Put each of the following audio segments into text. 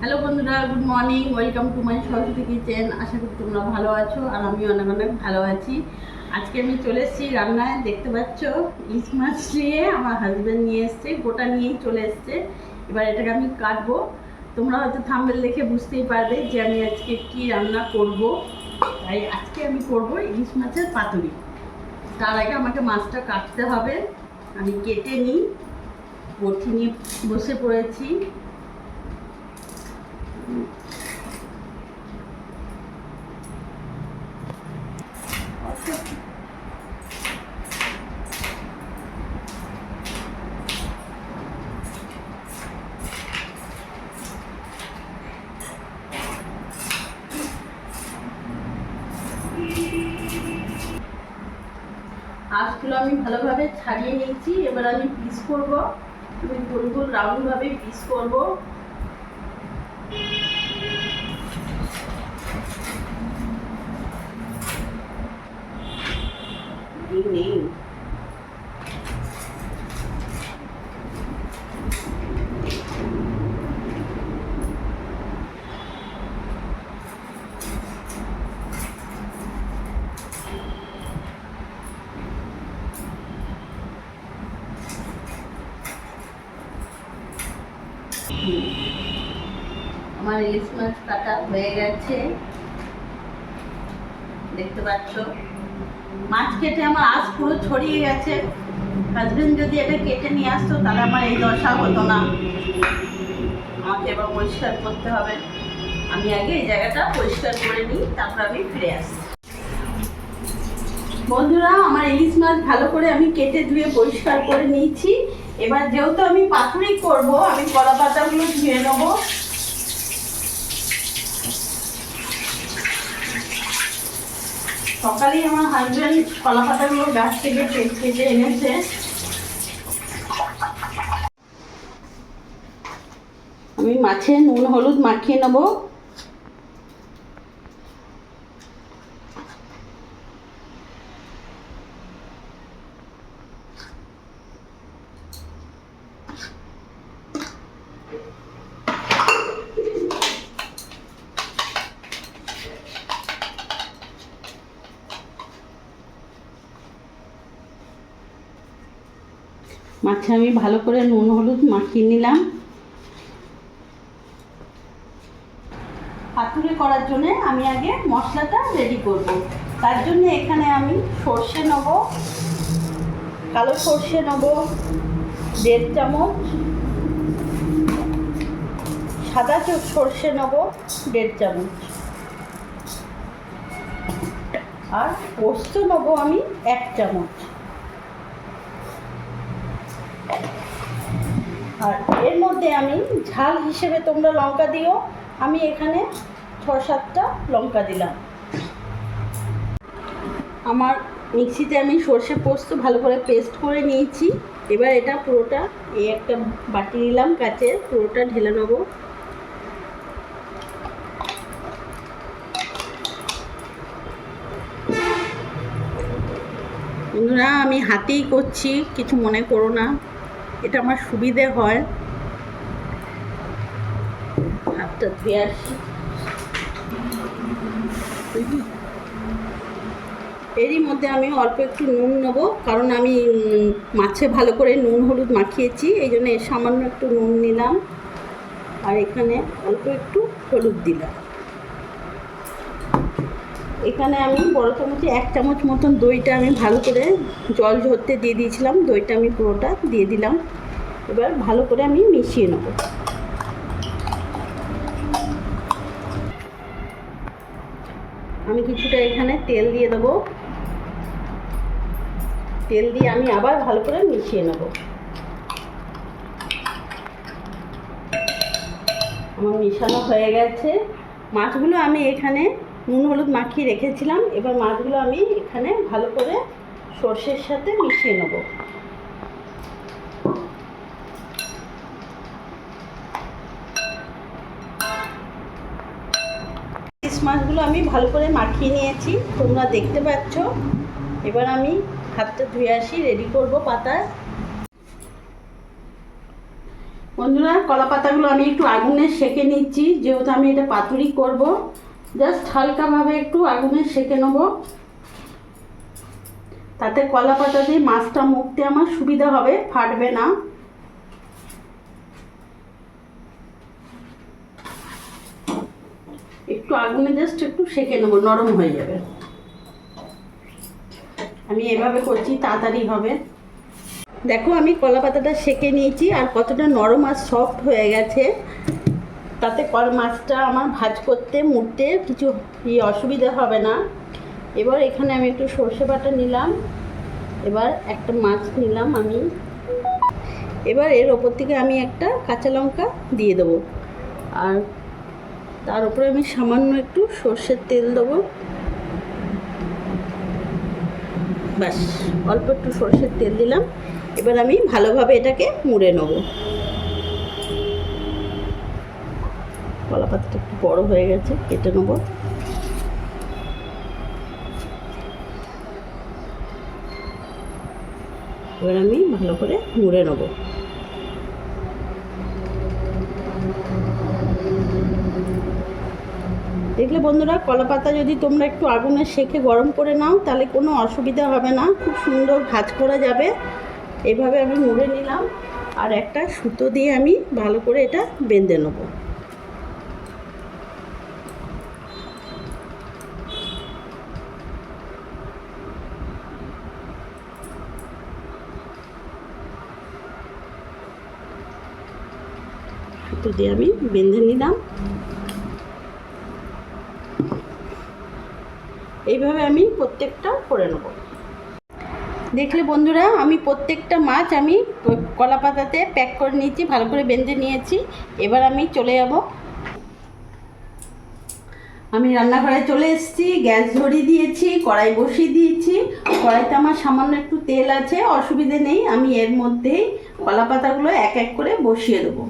Hello বন্ধুরা, good morning. Welcome to my Saraswati kitchen. আশা করি তোমরা ভালো আছো আর আমি অনেক অনেক ভালো আছি। আজকে আমি চলে এসেছি রান্নায়। দেখতে পাচ্ছ ইলিশ মাছ নিয়ে আমার হাজব্যান্ড নিয়ে এসছে, গোটা নিয়েই চলে এসছে। এবার এটাকে আমি কাটবো। তোমরা হয়তো থাম্বনেল দেখে বুঝতেই পারবে যে আমি আজকে কি রান্না করব। তাই আজকে আমি করব ইলিশ মাছের পাতুরি। তার আগে আমাকে মাছটা কাটতে হবে। আমি কেটে নিই। বটি নিয়ে বসে পড়েছি। আঁশগুলো আমি ভালোভাবে ছাড়িয়ে নিয়েছি। এবার আমি পিস করব। আমি গোল গোল রাউন্ড ভাবে পিস করব। নেই আমার ইলিশ মাছ কাটা হয়ে গেছে, দেখতে পাচ্ছ। মাছ কেটে আমার আঁশ পুরো ছড়িয়ে গেছে। হাজবেন্ড যদি এটা কেটে নিয়ে আসতো তাহলে আমার এই দশা হতো না। আমাকে এবার পরিষ্কার করতে হবে। আমি আগে এই জায়গাটা পরিষ্কার করে নিই, তারপর আমি ফিরে আসছি। বন্ধুরা, আমার ইলিশ মাছ ভালো করে আমি কেটে ধুয়ে পরিষ্কার করে নিয়েছি। এবার যেহেতু আমি পাতুরি করব, আমি কলা পাতাগুলো ধুয়ে নেবো। সকালেই আমার হাজব্যান্ড কলা পাতাগুলো গাছ থেকে কেটে এনেছে। আমি মাছে নুন হলুদ মাখিয়ে নেব। মাছে আমি ভালো করে নুন হলুদ মাখিয়ে নিলাম। পাতুরি করার জন্য আমি আগে মশলাটা রেডি করব। তার জন্য এখানে আমি সর্ষে নেব, কালো সর্ষে নেব 1.5 চামচ, সাদা সর্ষে নেব 1.5 চামচ, আর পোস্ত নেব আমি 1 চামচ। আর এর মধ্যে আমি ঝাল হিসেবে তোমরা লঙ্কা দিও। আমি এখানে 6-7টা লঙ্কা দিলাম। আমার মিক্সিতে আমি সর্ষে পোস্ত ভালো করে পেস্ট করে নিয়েছি। এবার এটা পুরোটা এই একটা বাটি নিলাম কাচের, পুরোটা ঢেলে নেব। বন্ধুরা, আমি হাতেই করছি, কিছু মনে করো না। এটা আমার সুবিধে হয়। হাতটা ধুয়ে আসি। এরই মধ্যে আমি অল্প একটু নুন নেব, কারণ আমি মাছে ভালো করে নুন হলুদ মাখিয়েছি, এই জন্য সামান্য একটু নুন নিলাম। আর এখানে অল্প একটু হলুদ দিলাম। এখানে আমি বড় চামচে 1 চামচ মতন দইটা আমি ভালো করে জল ঝরতে দিয়ে দিয়েছিলাম। দইটা আমি পুরোটা দিয়ে দিলাম। এবার ভালো করে আমি মিশিয়ে নেব। আমি কিছুটা এখানে তেল দিয়ে দেবো। তেল দিয়ে আমি আবার ভালো করে মিশিয়ে নেব। আমার মিশানো হয়ে গেছে। মাছগুলো আমি এখানে নুন হলুদ মাখিয়ে রেখেছিলাম। এবার মাছগুলো আমি এখানে ভালো করে সর্ষের সাথে মিশিয়ে নেব। ইলিশ মাছগুলো আমি ভালো করে মাখিয়ে নিয়েছি, তোমরা দেখতে পাচ্ছ। এবার আমি হাতটা ধুয়ে আসি, রেডি করব পাতায়। বন্ধুরা, কলা পাতাগুলো আমি একটু আগুনে সেঁকে নিচ্ছি, যেহেতু আমি এটা পাতুরি করব। জাস্ট হালকাভাবে একটু আগুনে সেঁকে নেব, তাতে কলা পাতা দিয়ে মাছটা মুখতে আমার সুবিধা হবে, ফাটবে না। একটু আগুনে জাস্ট একটু সেঁকে নেবো, নরম হয়ে যাবে। আমি এভাবে করছি, তাড়াতাড়ি হবে। দেখো আমি কলা পাতাটা সেঁকে নিয়েছি, আর কতটা নরম আর সফট হয়ে গেছে। তাতে মাছটা আমার ভাজ করতে মুড়তে কিছু অসুবিধা হবে না। এবার এখানে আমি একটু সর্ষে বাটা নিলাম, এবার একটা মাছ নিলাম আমি। এবার এর ওপর থেকে আমি একটা কাঁচা লঙ্কা দিয়ে দেবো, আর তার উপরে আমি সামান্য একটু সর্ষের তেল দেবো। ব্যাস, অল্প একটু সর্ষের তেল দিলাম। এবার আমি ভালোভাবে এটাকে মুড়ে নেব। কলা পাতাটা একটু বড় হয়ে গেছে, কেটে নেব। এবার আমি ভালো করে মুড়ে নেব। দেখলে বন্ধুরা, কলা পাতা যদি তোমরা একটু আগুনে সেঁকে গরম করে নাও, তাহলে কোনো অসুবিধা হবে না, খুব সুন্দর ভাজ করা যাবে। এভাবে আমি মুড়ে নিলাম, আর একটা সুতো দিয়ে আমি ভালো করে এটা বেঁধে নেব। সুতো দিয়ে আমি বেঁধে নিলাম। এইভাবে আমি প্রত্যেকটা করে নেব। দেখলে বন্ধুরা, আমি প্রত্যেকটা মাছ আমি কলা পাতাতে প্যাক করে নিয়েছি, ভালো করে বেঁধে নিয়েছি। এবার আমি চলে যাব। আমি রান্নাঘরে চলে এসেছি, গ্যাস ধরিয়ে দিয়েছি, কড়াই বসিয়ে দিয়েছি। কড়াইতে আমার সামান্য একটু তেল আছে, অসুবিধে নেই। আমি এর মধ্যেই কলা পাতাগুলো এক এক করে বসিয়ে দেবো।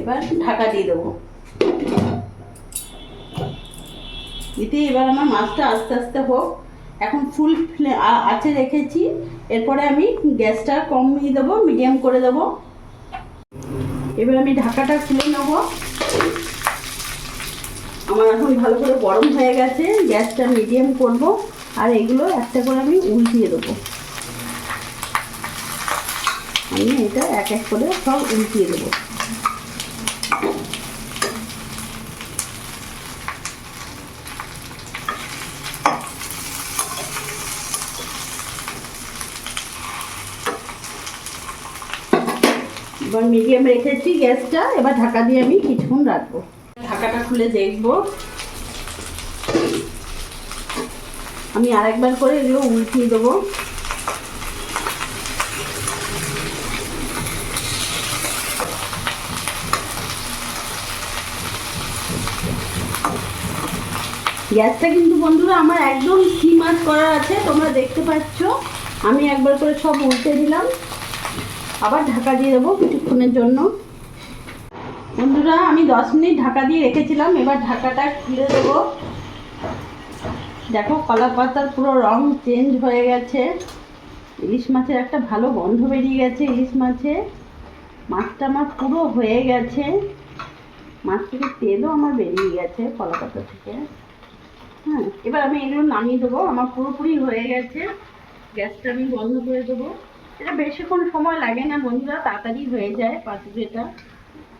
এবার ঢাকা দিয়ে দেবো। দিতে এবার আমার মাছটা আস্তে আস্তে হোক। এখন ফুল আঁচে রেখেছি, এরপরে আমি গ্যাসটা কমিয়ে দেবো, মিডিয়াম করে দেবো। এবার আমি ঢাকাটা খুলে নেব। আমার এখন ভালো করে গরম হয়ে গেছে, গ্যাসটা মিডিয়াম করব, আর এগুলো একটা করে আমি উল্টিয়ে দেবো। আমি এটা এক এক করে সব উল্টিয়ে দেবো। এবার মিডিয়াম রেখেছি গ্যাসটা, এবার ঢাকা দিয়ে আমি কিছুক্ষণ রাখবো। ঢাকাটা খুলে দেখবো। আমি আরেকবার করে এগুলো উল্টিয়ে দেবো। গ্যাসটা কিন্তু বন্ধুরা আমার একদম সিম আঁচ করা আছে, তোমরা দেখতে পাচ্ছ। আমি একবার করে সব উল্টে দিলাম, আবার ঢাকা দিয়ে দেবো কিছুক্ষণের জন্য। বন্ধুরা, আমি 10 মিনিট ঢাকা দিয়ে রেখেছিলাম, এবার ঢাকাটা খুলে দেবো। দেখো কলা পাতার পুরো রং চেঞ্জ হয়ে গেছে। ইলিশ মাছের একটা ভালো গন্ধ বেরিয়ে গেছে। ইলিশ মাছে মাছটা আমার পুরো হয়ে গেছে। মাছ থেকে তেলও আমার বেরিয়ে গেছে কলা পাতা থেকে। হ্যাঁ, এবার আমি এগুলো নামিয়ে দেবো। আমার পুরোপুরি হয়ে গেছে। গ্যাসটা আমি বন্ধ করে দেবো। এটা বেশিক্ষণ সময় লাগে না বন্ধুরা, তাড়াতাড়ি হয়ে যায় পাতুরিটা।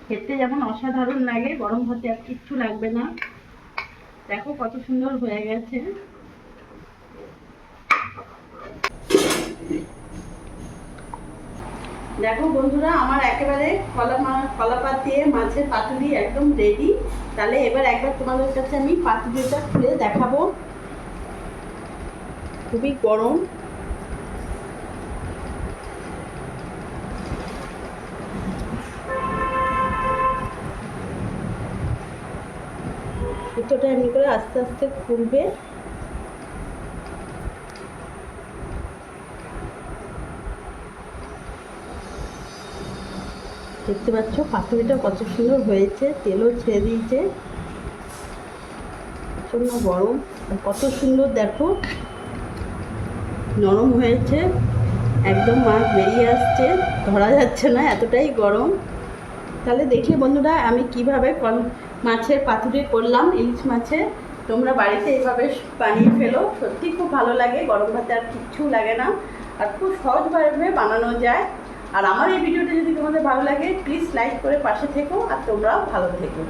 খেতে যেমন অসাধারণ লাগে, গরম ভাতে আর কিচ্ছু লাগবে না। দেখো কত সুন্দর হয়ে গেছে। দেখো বন্ধুরা, আমার একেবারে কলা পাত দিয়ে মাছের পাতুরি একদম রেডি। তাহলে এবার একবার তোমাদের কাছে আমি পাতুরিটা খুলে দেখাবো। খুবই গরম। সুতোটা এমনি করে আস্তে আস্তে খুলবে। দেখতে পাচ্ছ পাতুরিটা কত সুন্দর হয়েছে, তেলও ছেড়ে দিয়েছে। প্রচণ্ড গরম। আর কত সুন্দর দেখো নরম হয়েছে, একদম মাছ বেরিয়ে আসছে, ধরা যাচ্ছে না, এতটাই গরম। তাহলে দেখলে বন্ধুরা আমি কিভাবে মাছের পাতুরি করলাম, ইলিশ মাছের। তোমরা বাড়িতে এইভাবে বানিয়ে ফেলো, সত্যি খুব ভালো লাগে, গরম ভাতে আর কিচ্ছু লাগে না, আর খুব সহজভাবে বানানো যায়। আর আমার এই ভিডিওটা যদি তোমাদের ভালো লাগে প্লিজ লাইক করে পাশে থেকো, আর তোমরাও ভালো থেকো।